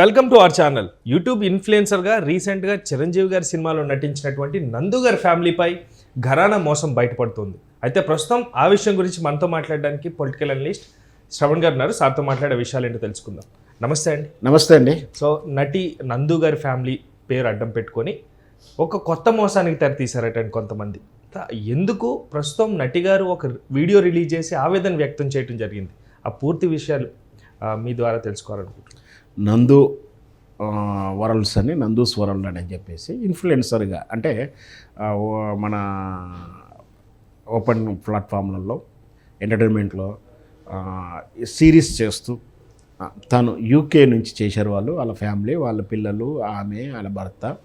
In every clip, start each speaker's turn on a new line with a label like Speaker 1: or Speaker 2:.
Speaker 1: Welcome to our channel. YouTube ఇన్ఫ్లుయెన్సర్గా రీసెంట్గా చిరంజీవి గారి సినిమాలో నటించినటువంటి నందు గారి ఫ్యామిలీపై ఘరానా మోసం బయటపడుతుంది. అయితే ప్రస్తుతం ఆ విషయం గురించి మనతో మాట్లాడడానికి పొలిటికల్ అనలిస్ట్ శ్రవణ్ గారు ఉన్నారు. సార్తో మాట్లాడే విషయాలు ఏంటో తెలుసుకుందాం. నమస్తే అండి.
Speaker 2: నమస్తే అండి.
Speaker 1: సో నటి నందు గారి ఫ్యామిలీ పేరు అడ్డం పెట్టుకొని ఒక కొత్త మోసానికి తెరతీశారటండి కొంతమంది. ఎందుకు ప్రస్తుతం నటి గారు ఒక వీడియో రిలీజ్ చేసి ఆవేదన వ్యక్తం చేయడం జరిగింది. ఆ పూర్తి విషయాలు మీ ద్వారా తెలుసుకోవాలనుకుంటున్నాను.
Speaker 2: నందు వరల్డ్స్ అని, నందూస్ వరల్డ్ అని చెప్పేసి ఇన్ఫ్లుయెన్సర్గా అంటే మన ఓపెన్ ప్లాట్ఫామ్లలో ఎంటర్టైన్మెంట్లో సిరీస్ చేస్తూ తను యూకే నుంచి చేశారు. వాళ్ళ ఫ్యామిలీ, వాళ్ళ పిల్లలు, ఆమె, వాళ్ళ భర్త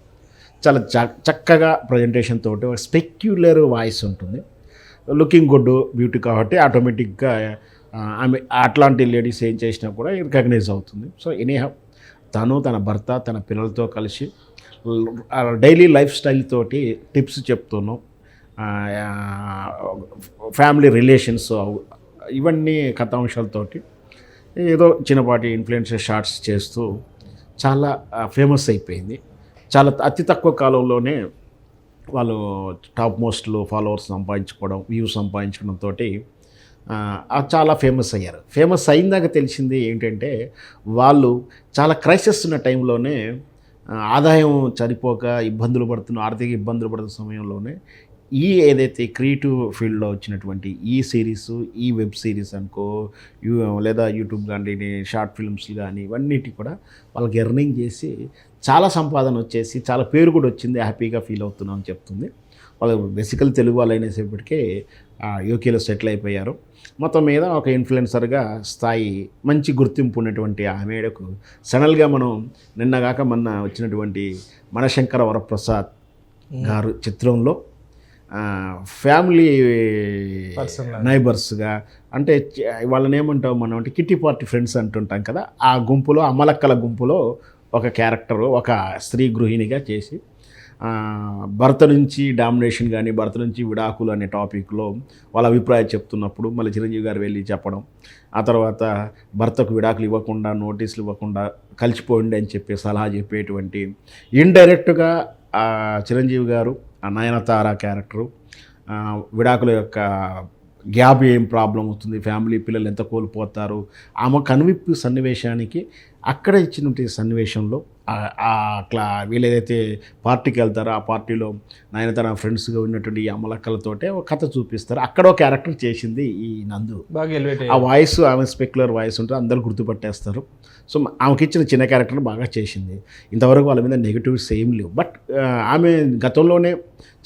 Speaker 2: చాలా చక్కగా ప్రజెంటేషన్ తోటి ఒక స్పెక్యులర్ వాయిస్ ఉంటుంది. లుకింగ్ గుడ్, బ్యూటీ కాబట్టి ఆటోమేటిక్గా ఆమె అట్లాంటి లేడీస్ ఏం చేసినా కూడా రికగ్నైజ్ అవుతుంది. సో ఎనీహౌ తను, తన భర్త, తన పిల్లలతో కలిసి డైలీ లైఫ్ స్టైల్ తోటి టిప్స్ చెప్తున్నాం. ఫ్యామిలీ రిలేషన్స్ ఇవన్నీ కథాంశాలతోటి ఏదో చిన్నపాటి ఇన్ఫ్లుయెన్సర్ షార్ట్స్ చేస్తూ చాలా ఫేమస్ అయిపోయింది. చాలా అతి తక్కువ కాలంలోనే వాళ్ళు టాప్ మోస్ట్లో ఫాలోవర్స్ సంపాదించుకోవడం, వ్యూస్ సంపాదించడంతో చాలా ఫేమస్ అయ్యారు. ఫేమస్ అయినాక తెలిసింది ఏంటంటే వాళ్ళు చాలా క్రైసిస్ ఉన్న టైంలోనే ఆదాయం సరిపోక ఇబ్బందులు పడుతున్న, ఆర్థిక ఇబ్బందులు పడుతున్న సమయంలోనే ఏదైతే క్రియేటివ్ ఫీల్డ్లో వచ్చినటువంటి ఈ సిరీస్, ఈ వెబ్ సిరీస్ అనుకో, లేదా యూట్యూబ్ కానీ, షార్ట్ ఫిల్మ్స్ కానీ, ఇవన్నిటి కూడా వాళ్ళకి ఎర్నింగ్ చేసి చాలా సంపాదన వచ్చేసి చాలా పేరు కూడా వచ్చింది. హ్యాపీగా ఫీల్ అవుతున్నాం అని చెప్తుంది. వాళ్ళు బేసికల్ తెలుగు వాళ్ళు అయినప్పటికీ యూకేలో సెటిల్ అయిపోయారు. మొత్తం మీద ఒక ఇన్ఫ్లుయెన్సర్గా స్థాయి, మంచి గుర్తింపు ఉన్నటువంటి ఆమెకు సడన్గా మనం నిన్నగాక మొన్న వచ్చినటువంటి మనశంకర వరప్రసాద్ గారు చిత్రంలో ఫ్యామిలీ నైబర్స్గా, అంటే వాళ్ళని ఏమంటాం మనం అంటే కిట్టి పార్టీ ఫ్రెండ్స్ అంటుంటాం కదా, ఆ గుంపులో, అమ్మలక్కల గుంపులో ఒక క్యారెక్టరు, ఒక స్త్రీ గృహిణిగా చేసి భర్త నుంచి డామినేషన్ కానీ, భర్త నుంచి విడాకులు అనే టాపిక్లో వాళ్ళ అభిప్రాయం చెప్తున్నప్పుడు మళ్ళీ చిరంజీవి గారు వెళ్ళి చెప్పడం, ఆ తర్వాత భర్తకు విడాకులు ఇవ్వకుండా, నోటీసులు ఇవ్వకుండా కలిసిపోండి అని చెప్పి సలహా చెప్పేటువంటి ఇండైరెక్ట్గా చిరంజీవి గారు, ఆ నయనతార క్యారెక్టరు, విడాకుల యొక్క గ్యాప్ ఏం ప్రాబ్లం అవుతుంది, ఫ్యామిలీ పిల్లలు ఎంత కోల్పోతారు, ఆమె కనువిప్పు సన్నివేశానికి అక్కడ ఇచ్చినటువంటి సన్నివేశంలో అట్లా వీళ్ళు ఏదైతే పార్టీకి వెళ్తారో ఆ పార్టీలో నయనతార ఫ్రెండ్స్గా ఉన్నటువంటి ఈ అమలక్కలతోటే ఒక కథ చూపిస్తారు. అక్కడ ఒక క్యారెక్టర్ చేసింది ఈ నందు. ఆ వాయిస్, ఆమె స్పెక్యులర్ వాయిస్ ఉంటే అందరూ గుర్తుపట్టేస్తారు. సో ఆమెకి ఇచ్చిన చిన్న క్యారెక్టర్ని బాగా చేసింది. ఇంతవరకు వాళ్ళ మీద నెగిటివ్స్ ఏం లేవు. బట్ ఆమె గతంలోనే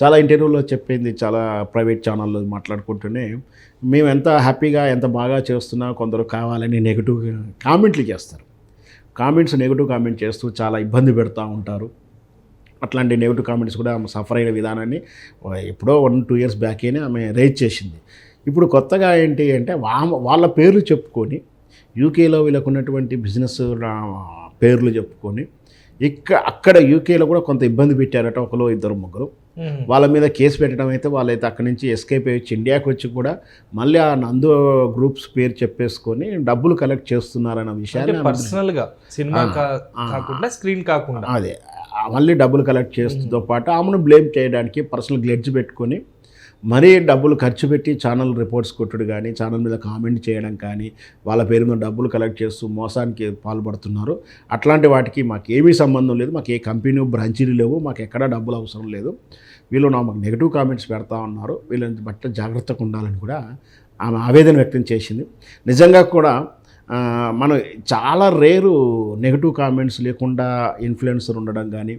Speaker 2: చాలా ఇంటర్వ్యూలో చెప్పింది, చాలా ప్రైవేట్ ఛానల్లో మాట్లాడుకుంటూనే మేము ఎంత హ్యాపీగా, ఎంత బాగా చేస్తున్నా కొందరు కావాలని నెగిటివ్ కామెంట్లు చేస్తారు. నెగిటివ్ కామెంట్ చేస్తూ చాలా ఇబ్బంది పెడతా ఉంటారు. అట్లాంటి నెగిటివ్ కామెంట్స్ కూడా ఆమె సఫర్ అయిన విధానాన్ని ఎప్పుడో 1-2 ఇయర్స్ బ్యాకేనే ఆమె రేజ్ చేసింది. ఇప్పుడు కొత్తగా ఏంటి అంటే వాళ్ళ పేర్లు చెప్పుకొని, యూకేలో వీళ్ళకు ఉన్నటువంటి బిజినెస్ పేర్లు చెప్పుకొని అక్కడ యూకేలో కూడా కొంత ఇబ్బంది పెట్టారట, ఒకరు ఇద్దరు ముగ్గురు. వాళ్ళ మీద కేసు పెట్టడం అయితే వాళ్ళైతే అక్కడి నుంచి ఎస్కేప్ అయ్యి ఇండియాకి వచ్చి కూడా మళ్ళీ ఆ నందు గ్రూప్స్ పేరు చెప్పేసుకొని డబ్బులు కలెక్ట్ చేస్తున్నారన్న విషయాన్ని
Speaker 1: పర్సనల్గా సినిమా కాకుండా, స్క్రీన్ కాకుండా
Speaker 2: అదే మళ్ళీ డబ్బులు కలెక్ట్ చేస్తుందో పాటు ఆమెను బ్లేమ్ చేయడానికి పర్సనల్ గ్లెడ్జ్ పెట్టుకొని మరీ డబ్బులు ఖర్చు పెట్టి ఛానల్ రిపోర్ట్స్ కొట్టుడు కానీ, ఛానల్ మీద కామెంట్ చేయడం కానీ, వాళ్ళ పేరు మీద డబ్బులు కలెక్ట్ చేస్తూ మోసానికి పాల్పడుతున్నారు. అట్లాంటి వాటికి మాకేమీ సంబంధం లేదు, మాకు ఏ కంపెనీ బ్రాంచీలు లేవు, మాకు ఎక్కడా డబ్బులు అవసరం లేదు, వీళ్ళు మాకు నెగిటివ్ కామెంట్స్ పెడతా ఉన్నారు, వీళ్ళని బట్ట జాగ్రత్తగా ఉండాలని కూడా ఆమె ఆవేదన వ్యక్తం చేసింది. నిజంగా కూడా మనం చాలా రేరు నెగిటివ్ కామెంట్స్ లేకుండా ఇన్ఫ్లుయెన్సర్ ఉండడం కానీ,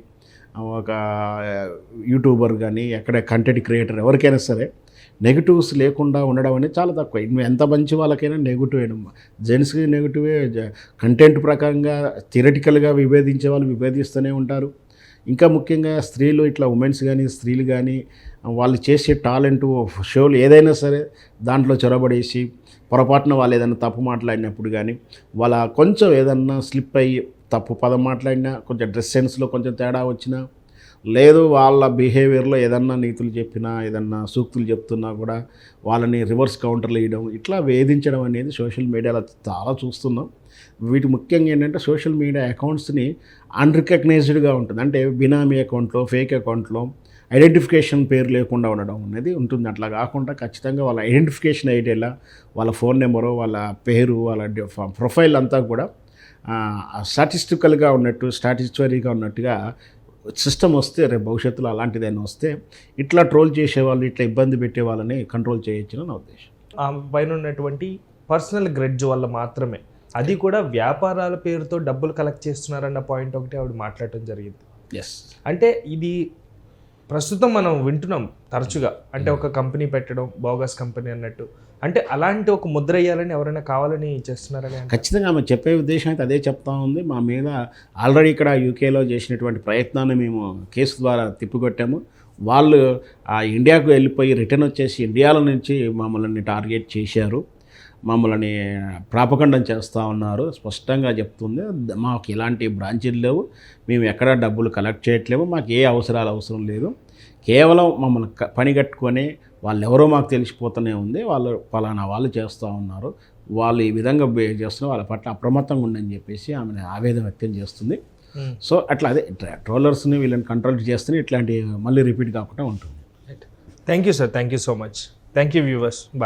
Speaker 2: ఒక యూట్యూబర్ కానీ, ఎక్కడ కంటెంట్ క్రియేటర్ ఎవరికైనా సరే నెగిటివ్స్ లేకుండా ఉండడం అనేది చాలా తక్కువ. ఎంత మంచి వాళ్ళకైనా నెగిటివ్, జెంట్స్కి నెగిటివే, కంటెంట్ ప్రకారంగా థియరిటికల్గా విభేదించే వాళ్ళు విభేదిస్తూనే ఉంటారు. ఇంకా ముఖ్యంగా స్త్రీలు, ఇట్లా ఉమెన్స్ కానీ, స్త్రీలు కానీ వాళ్ళు చేసే టాలెంట్ షోలు ఏదైనా సరే దాంట్లో చొరబడేసి పొరపాటున వాళ్ళు ఏదైనా తప్పు మాట్లాడినప్పుడు కానీ, వాళ్ళ కొంచెం ఏదన్నా స్లిప్ అయ్యి తప్పు పదం మాట్లాడినా, కొంచెం డ్రెస్ సెన్స్లో కొంచెం తేడా వచ్చినా, లేదు వాళ్ళ బిహేవియర్లో ఏదన్నా నీతులు చెప్పినా, ఏదన్నా సూక్తులు చెప్తున్నా కూడా వాళ్ళని రివర్స్ కౌంటర్లు వేయడం, ఇట్లా వేధించడం అనేది సోషల్ మీడియాలో చాలా చూస్తున్నాం. వీటి ముఖ్యంగా ఏంటంటే సోషల్ మీడియా అకౌంట్స్ని అన్రికగ్నైజ్డ్గా ఉంటుంది, అంటే బినామీ అకౌంట్లో, ఫేక్ అకౌంట్లో ఐడెంటిఫికేషన్ పేరు లేకుండా ఉండడం అనేది ఉంటుంది. అట్లా కాకుండా ఖచ్చితంగా వాళ్ళ ఐడెంటిఫికేషన్ ఐడియా, వాళ్ళ ఫోన్ నెంబరు, వాళ్ళ పేరు, వాళ్ళ ప్రొఫైల్ అంతా కూడా స్టాటిస్టికల్గా ఉన్నట్టు, స్టాటిస్టరీగా ఉన్నట్టుగా సిస్టమ్ వస్తే రేపు భవిష్యత్తులో అలాంటిదైనా వస్తే ఇట్లా ట్రోల్ చేసేవాళ్ళు, ఇట్లా ఇబ్బంది పెట్టే వాళ్ళని కంట్రోల్ చేయొచ్చని నా ఉద్దేశం.
Speaker 1: ఆ పైన ఉన్నటువంటి పర్సనల్ గ్రెడ్జ్ వల్ల మాత్రమే, అది కూడా వ్యాపారాల పేరుతో డబ్బులు కలెక్ట్ చేస్తున్నారన్న పాయింట్ ఒకటి ఆవిడ మాట్లాడటం జరిగింది.
Speaker 2: ఎస్,
Speaker 1: అంటే ఇది ప్రస్తుతం మనం వింటున్నాం తరచుగా, అంటే ఒక కంపెనీ పెట్టడం, బోగస్ కంపెనీ అన్నట్టు, అంటే అలాంటి ఒక ముద్ర వేయాలని ఎవరైనా కావాలని చేస్తున్నారని
Speaker 2: ఖచ్చితంగా ఆమె చెప్పే ఉద్దేశం అయితే అదే చెప్తా ఉంది. మా మీద ఆల్రెడీ ఇక్కడ యూకేలో చేసినటువంటి ప్రయత్నాన్ని మేము కేసు ద్వారా తిప్పికొట్టాము. వాళ్ళు ఆ ఇండియాకు వెళ్ళిపోయి రిటర్న్ వచ్చేసి ఇండియాలో నుంచి మమ్మల్ని టార్గెట్ చేశారు, మమ్మల్ని ప్రాపకండం చేస్తూ ఉన్నారు. స్పష్టంగా చెప్తుంది, మాకు ఇలాంటి బ్రాంచీలు లేవు, మేము ఎక్కడ డబ్బులు కలెక్ట్ చేయట్లేము, మాకు ఏ అవసరం లేదు, కేవలం మమ్మల్ని పని కట్టుకొని వాళ్ళు ఎవరో మాకు తెలిసిపోతూనే ఉంది, వాళ్ళు ఫలానా వాళ్ళు చేస్తూ ఉన్నారు, వాళ్ళు ఈ విధంగా బిహేవ్ చేస్తున్నారు, వాళ్ళ పట్ల అప్రమత్తంగా ఉండని చెప్పేసి ఆమె ఆవేదన వ్యక్తం చేస్తుంది. సో అట్లా అదే ట్రోలర్స్ని వీళ్ళని కంట్రోల్ చేస్తేనే ఇట్లాంటి మళ్ళీ రిపీట్ కాకుండా ఉంటుంది.
Speaker 1: Thank you sir, thank you so much, thank you viewers, bye.